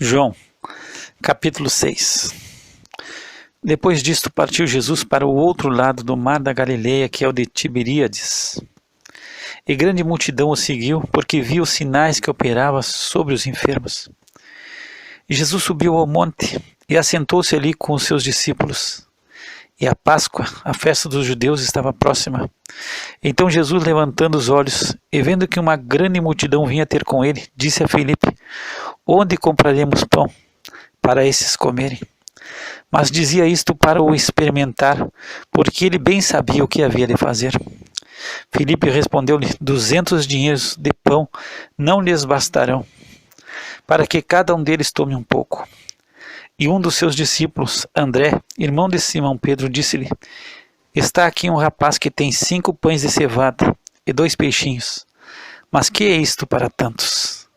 João, capítulo 6. Depois disto partiu Jesus para o outro lado do mar da Galileia, que é o de Tiberíades. E grande multidão o seguiu, porque viu os sinais que operava sobre os enfermos. E Jesus subiu ao monte e assentou-se ali com os seus discípulos. E a Páscoa, a festa dos judeus, estava próxima. Então Jesus, levantando os olhos e vendo que uma grande multidão vinha ter com ele, disse a Filipe: onde compraremos pão para esses comerem? Mas dizia isto para o experimentar, porque ele bem sabia o que havia de fazer. Filipe respondeu-lhe: 200 dinheiros de pão não lhes bastarão, para que cada um deles tome um pouco. E um dos seus discípulos, André, irmão de Simão Pedro, disse-lhe: está aqui um rapaz que tem 5 pães de cevada e 2 peixinhos. Mas que é isto para tantos?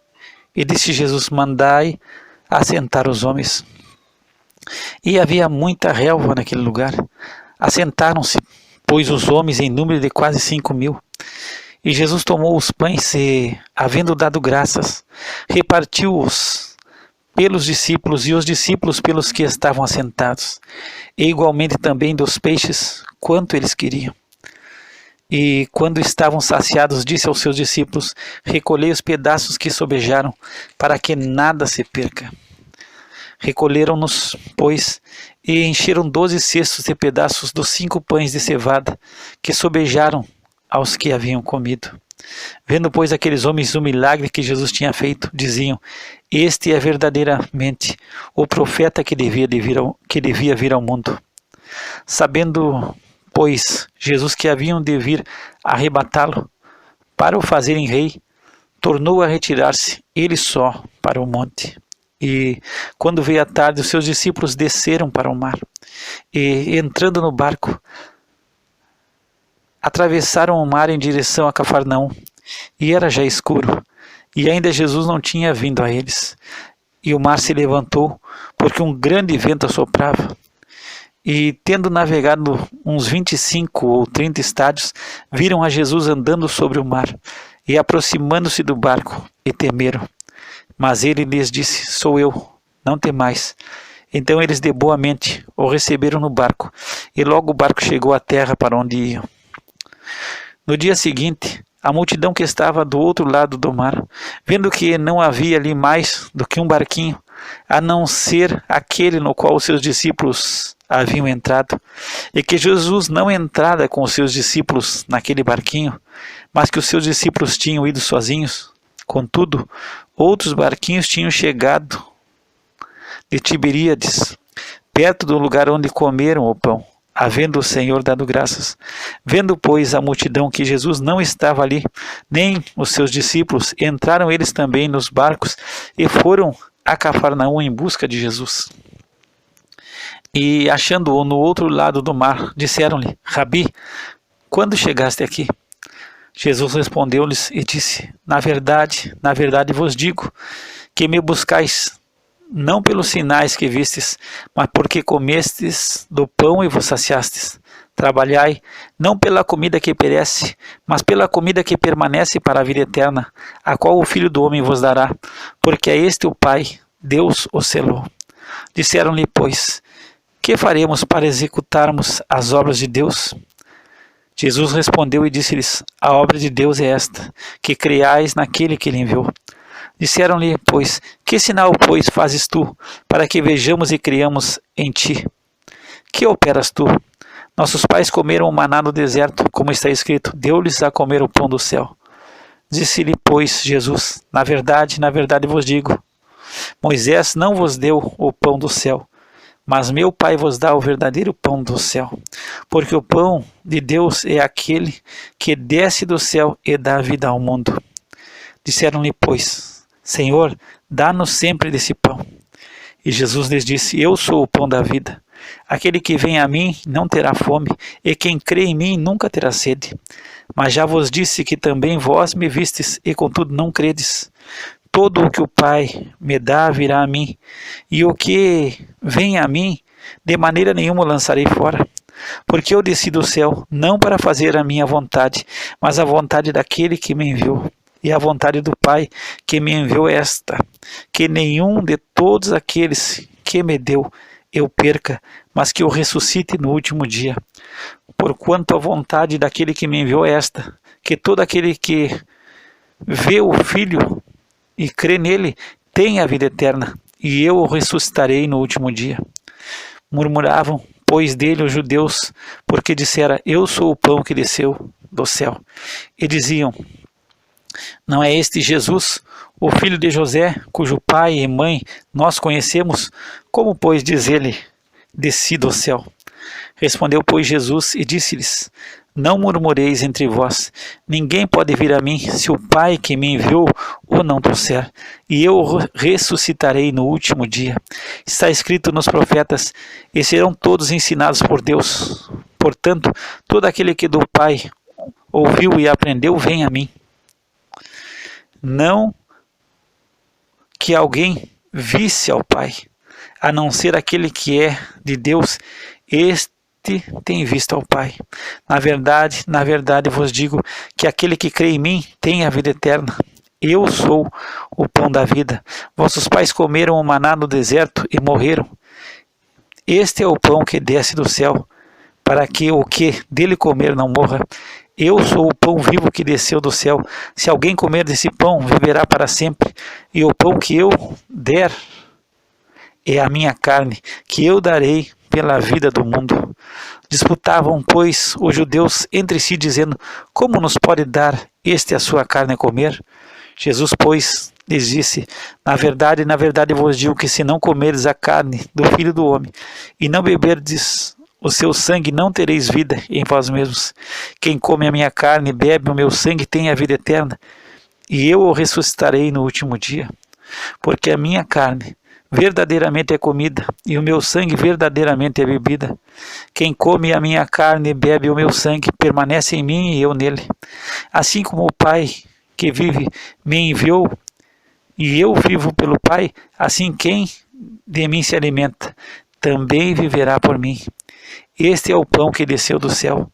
E disse Jesus: mandai assentar os homens. E havia muita relva naquele lugar. Assentaram-se, pois, os homens em número de quase 5.000. E Jesus tomou os pães e, havendo dado graças, repartiu-os pelos discípulos e os discípulos pelos que estavam assentados, e igualmente também dos peixes, quanto eles queriam. E quando estavam saciados, disse aos seus discípulos: recolhei os pedaços que sobejaram, para que nada se perca. Recolheram-nos, pois, e encheram 12 cestos de pedaços dos 5 pães de cevada, que sobejaram aos que haviam comido. Vendo, pois, aqueles homens o milagre que Jesus tinha feito, diziam: este é verdadeiramente o profeta que devia vir ao mundo. Sabendo, pois, Jesus que haviam de vir arrebatá-lo para o fazerem rei, tornou a retirar-se, ele só, para o monte. E, quando veio a tarde, os seus discípulos desceram para o mar, e, entrando no barco, atravessaram o mar em direção a Cafarnaum, e era já escuro, e ainda Jesus não tinha vindo a eles. E o mar se levantou, porque um grande vento assoprava. E, tendo navegado uns 25 ou 30 estádios, viram a Jesus andando sobre o mar, e aproximando-se do barco, e temeram. Mas ele lhes disse: sou eu, não temais. Então eles de boa mente o receberam no barco, e logo o barco chegou à terra para onde iam. No dia seguinte, a multidão que estava do outro lado do mar, vendo que não havia ali mais do que um barquinho, a não ser aquele no qual os seus discípulos haviam entrado, e que Jesus não entrara com os seus discípulos naquele barquinho, mas que os seus discípulos tinham ido sozinhos. Contudo, outros barquinhos tinham chegado de Tiberíades, perto do lugar onde comeram o pão, havendo o Senhor dado graças. Vendo, pois, a multidão que Jesus não estava ali, nem os seus discípulos, entraram eles também nos barcos e foram a Cafarnaum em busca de Jesus. E, achando-o no outro lado do mar, disseram-lhe: Rabi, quando chegaste aqui? Jesus respondeu-lhes e disse: na verdade vos digo, que me buscais, não pelos sinais que vistes, mas porque comestes do pão e vos saciastes. Trabalhai, não pela comida que perece, mas pela comida que permanece para a vida eterna, a qual o Filho do Homem vos dará, porque é este o Pai, Deus o selou. Disseram-lhe, pois: que faremos para executarmos as obras de Deus? Jesus respondeu e disse-lhes: a obra de Deus é esta, que creiais naquele que ele enviou. Disseram-lhe, pois: que sinal, pois, fazes tu, para que vejamos e creiamos em ti? Que operas tu? Nossos pais comeram o maná no deserto, como está escrito: deu-lhes a comer o pão do céu. Disse-lhe, pois, Jesus: na verdade vos digo, Moisés não vos deu o pão do céu, mas meu Pai vos dá o verdadeiro pão do céu. Porque o pão de Deus é aquele que desce do céu e dá vida ao mundo. Disseram-lhe, pois: Senhor, dá-nos sempre desse pão. E Jesus lhes disse: eu sou o pão da vida. Aquele que vem a mim não terá fome, e quem crê em mim nunca terá sede. Mas já vos disse que também vós me vistes, e contudo não credes. Todo o que o Pai me dá virá a mim, e o que vem a mim, de maneira nenhuma o lançarei fora. Porque eu desci do céu, não para fazer a minha vontade, mas a vontade daquele que me enviou. E a vontade do Pai que me enviou é esta: que nenhum de todos aqueles que me deu eu perca, mas que eu ressuscite no último dia. Porquanto a vontade daquele que me enviou é esta, que todo aquele que vê o Filho e crê nele tem a vida eterna, e eu o ressuscitarei no último dia. Murmuravam, pois, dele os judeus, porque dissera, eu sou o pão que desceu do céu. E diziam, não é este Jesus, o filho de José, cujo pai e mãe nós conhecemos? Como, pois, diz ele, desci do céu? Respondeu, pois, Jesus e disse-lhes, não murmureis entre vós, ninguém pode vir a mim se o Pai que me enviou o não trouxer, e eu o ressuscitarei no último dia. Está escrito nos profetas, e serão todos ensinados por Deus. Portanto, todo aquele que do Pai ouviu e aprendeu, vem a mim. Não que alguém visse ao Pai, a não ser aquele que é de Deus, este tem visto ao Pai. Na verdade vos digo que aquele que crê em mim tem a vida eterna. Eu sou o pão da vida. Vossos pais comeram o maná no deserto e morreram. Este é o pão que desce do céu, para que o que dele comer não morra. Eu sou o pão vivo que desceu do céu. Se alguém comer desse pão, viverá para sempre. E o pão que eu der é a minha carne, que eu darei pela vida do mundo. Disputavam, pois, os judeus entre si, dizendo, como nos pode dar este a sua carne a comer? Jesus, pois, lhes disse, na verdade vos digo que se não comerdes a carne do Filho do Homem, e não beberdes o seu sangue, não tereis vida em vós mesmos. Quem come a minha carne e bebe o meu sangue tem a vida eterna, e eu o ressuscitarei no último dia. Porque a minha carne verdadeiramente é comida, e o meu sangue verdadeiramente é bebida. Quem come a minha carne e bebe o meu sangue, permanece em mim e eu nele. Assim como o Pai que vive me enviou, e eu vivo pelo Pai, assim quem de mim se alimenta, também viverá por mim. Este é o pão que desceu do céu,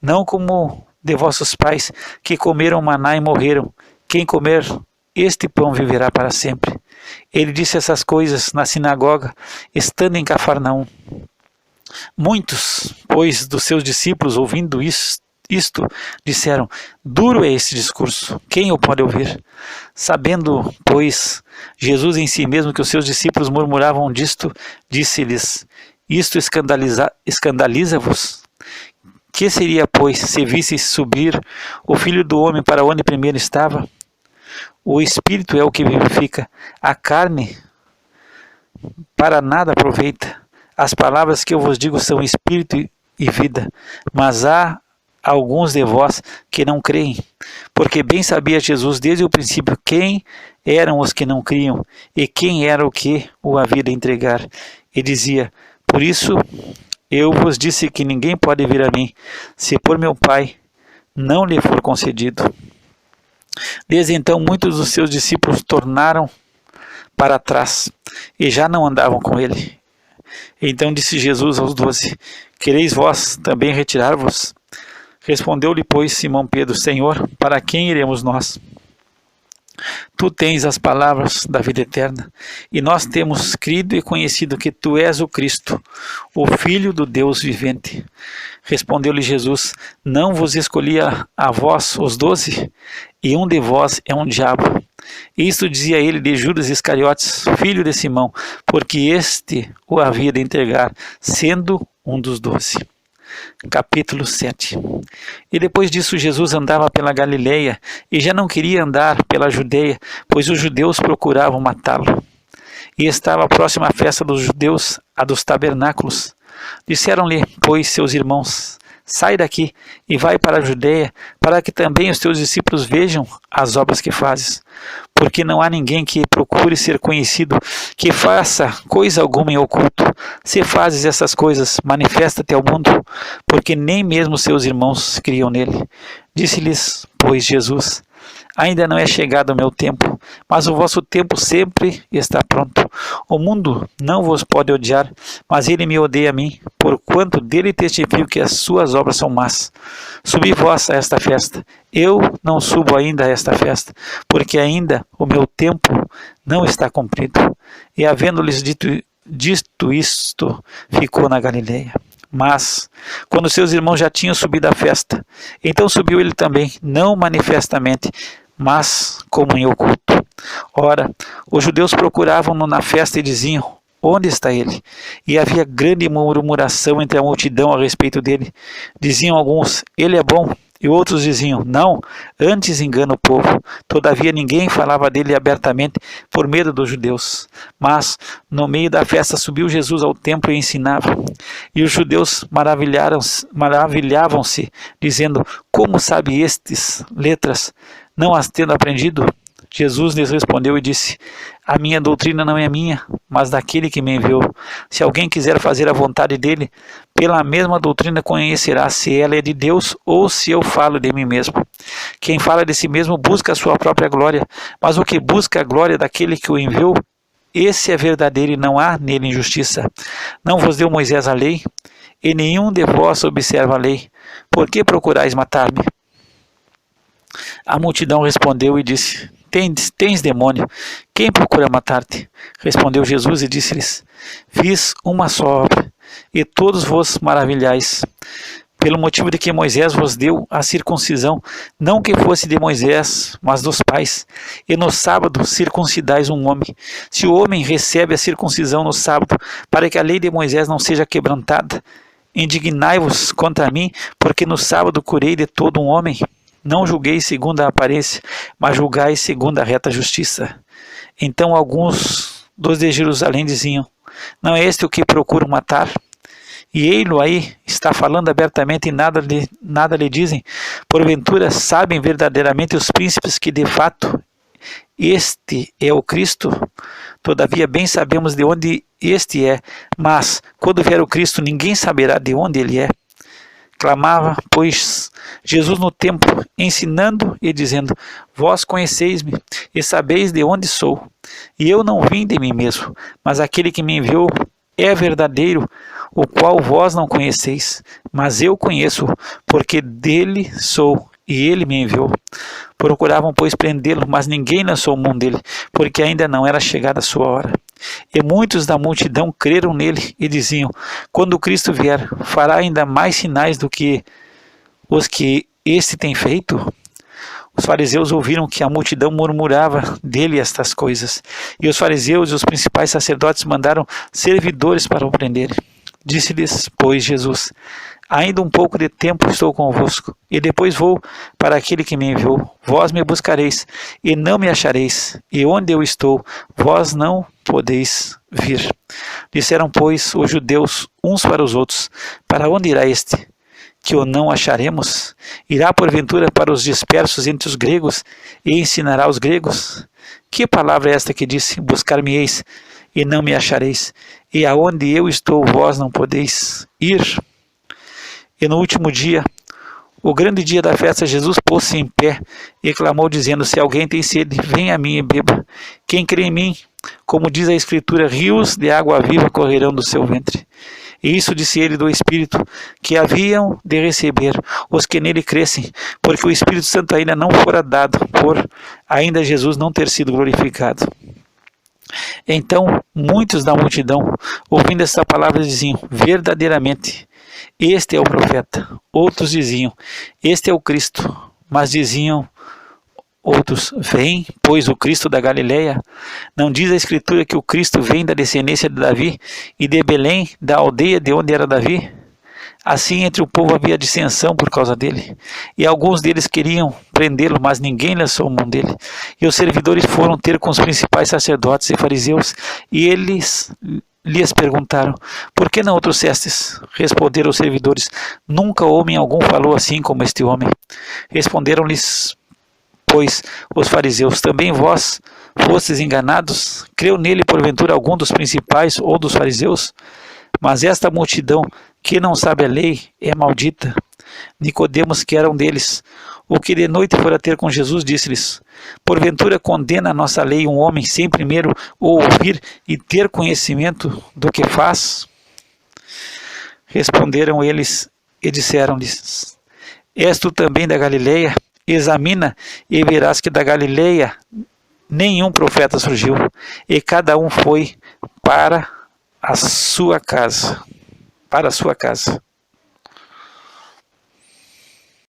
não como de vossos pais, que comeram maná e morreram. Quem comer este pão viverá para sempre. Ele disse essas coisas na sinagoga, estando em Cafarnaum. Muitos, pois, dos seus discípulos, ouvindo isto, disseram, duro é esse discurso, quem o pode ouvir? Sabendo, pois, Jesus em si mesmo que os seus discípulos murmuravam disto, disse-lhes, isto escandaliza-vos? Que seria, pois, se visseis subir o Filho do Homem para onde primeiro estava? O Espírito é o que vivifica, a carne para nada aproveita. As palavras que eu vos digo são Espírito e vida, mas há alguns de vós que não creem, porque bem sabia Jesus desde o princípio quem eram os que não criam e quem era o que o havia de entregar. E dizia, por isso eu vos disse que ninguém pode vir a mim, se por meu Pai não lhe for concedido. Desde então muitos dos seus discípulos tornaram para trás e já não andavam com ele. Então disse Jesus aos 12, quereis vós também retirar-vos? Respondeu-lhe, pois, Simão Pedro, Senhor, para quem iremos nós? Tu tens as palavras da vida eterna, e nós temos crido e conhecido que tu és o Cristo, o Filho do Deus vivente. Respondeu-lhe Jesus, não vos escolhi a vós os 12, e um de vós é um diabo. Isto dizia ele de Judas Iscariotes, filho de Simão, porque este o havia de entregar, sendo um dos 12. Capítulo 7. E depois disso Jesus andava pela Galileia, e já não queria andar pela Judeia, pois os judeus procuravam matá-lo. E estava próxima a festa dos judeus, a dos tabernáculos. Disseram-lhe, pois, seus irmãos, sai daqui e vai para a Judeia, para que também os teus discípulos vejam as obras que fazes. Porque não há ninguém que procure ser conhecido, que faça coisa alguma em oculto. Se fazes essas coisas, manifesta-te ao mundo, porque nem mesmo seus irmãos criam nele. Disse-lhes, pois, Jesus, ainda não é chegado o meu tempo, mas o vosso tempo sempre está pronto. O mundo não vos pode odiar, mas ele me odeia a mim, porquanto dele testifico que as suas obras são más. Subi vós a esta festa. Eu não subo ainda a esta festa, porque ainda o meu tempo não está cumprido. E havendo-lhes dito isto, ficou na Galileia. Mas, quando seus irmãos já tinham subido à festa, então subiu ele também, não manifestamente, mas como em oculto. Ora, os judeus procuravam-no na festa e diziam: onde está ele? E havia grande murmuração entre a multidão a respeito dele. Diziam alguns: ele é bom. E outros diziam: não, antes engana o povo. Todavia ninguém falava dele abertamente por medo dos judeus. Mas, no meio da festa, subiu Jesus ao templo e ensinava. E os judeus maravilhavam-se, dizendo: como sabe estes letras, não as tendo aprendido? Jesus lhes respondeu e disse: a minha doutrina não é minha, mas daquele que me enviou. Se alguém quiser fazer a vontade dele, pela mesma doutrina conhecerá se ela é de Deus ou se eu falo de mim mesmo. Quem fala de si mesmo busca a sua própria glória, mas o que busca a glória daquele que o enviou, esse é verdadeiro e não há nele injustiça. Não vos deu Moisés a lei, e nenhum de vós observa a lei. Por que procurais matar-me? A multidão respondeu e disse: Tens demônio, quem procura matar-te? Respondeu Jesus e disse-lhes: fiz uma só obra, e todos vos maravilhais, pelo motivo de que Moisés vos deu a circuncisão, não que fosse de Moisés, mas dos pais, e no sábado circuncidais um homem. Se o homem recebe a circuncisão no sábado, para que a lei de Moisés não seja quebrantada, indignai-vos contra mim, porque no sábado curei de todo um homem. Não julgueis segundo a aparência, mas julgai segundo a reta justiça. Então alguns dos de Jerusalém diziam: não é este o que procuro matar? E ei-lo aí, está falando abertamente e nada lhe dizem. Porventura sabem verdadeiramente os príncipes que de fato este é o Cristo? Todavia bem sabemos de onde este é, mas quando vier o Cristo ninguém saberá de onde ele é. Clamava, pois, Jesus no templo, ensinando e dizendo: vós conheceis-me e sabeis de onde sou. E eu não vim de mim mesmo, mas aquele que me enviou é verdadeiro, o qual vós não conheceis. Mas eu conheço, porque dele sou e ele me enviou. Procuravam, pois, prendê-lo, mas ninguém lançou mão dele, porque ainda não era chegada a sua hora. E muitos da multidão creram nele e diziam: quando Cristo vier, fará ainda mais sinais do que os que este tem feito? Os fariseus ouviram que a multidão murmurava dele estas coisas. E os fariseus e os principais sacerdotes mandaram servidores para o prenderem. Disse-lhes, pois, Jesus: ainda um pouco de tempo estou convosco, e depois vou para aquele que me enviou. Vós me buscareis, e não me achareis, e onde eu estou, vós não podeis vir. Disseram, pois, os judeus uns para os outros: para onde irá este, que o não acharemos? Irá porventura para os dispersos entre os gregos, e ensinará os gregos? Que palavra é esta que disse: buscar-me-eis, e não me achareis, e aonde eu estou, vós não podeis ir? E no último dia, o grande dia da festa, Jesus pôs-se em pé e clamou, dizendo: se alguém tem sede, venha a mim e beba. Quem crê em mim, como diz a Escritura, rios de água viva correrão do seu ventre. E isso disse ele do Espírito, que haviam de receber os que nele crescem, porque o Espírito Santo ainda não fora dado, por ainda Jesus não ter sido glorificado. Então, muitos da multidão, ouvindo esta palavra, diziam: verdadeiramente, este é o profeta. Outros diziam: este é o Cristo. Mas diziam outros: vem, pois, o Cristo da Galileia? Não diz a Escritura que o Cristo vem da descendência de Davi e de Belém, da aldeia de onde era Davi? Assim, entre o povo havia dissensão por causa dele. E alguns deles queriam prendê-lo, mas ninguém lançou mão dele. E os servidores foram ter com os principais sacerdotes e fariseus, e eles lhes perguntaram: por que não o trouxestes? Responderam os servidores: nunca homem algum falou assim como este homem. Responderam-lhes, pois, os fariseus: também vós fostes enganados? Creu nele porventura algum dos principais ou dos fariseus? Mas esta multidão, que não sabe a lei, é maldita. Nicodemos, que era um deles, o que de noite fora ter com Jesus, disse-lhes: porventura condena a nossa lei um homem sem primeiro ouvir e ter conhecimento do que faz? Responderam eles e disseram-lhes: és tu também da Galileia? Examina e verás que da Galileia nenhum profeta surgiu, e cada um foi para a sua casa.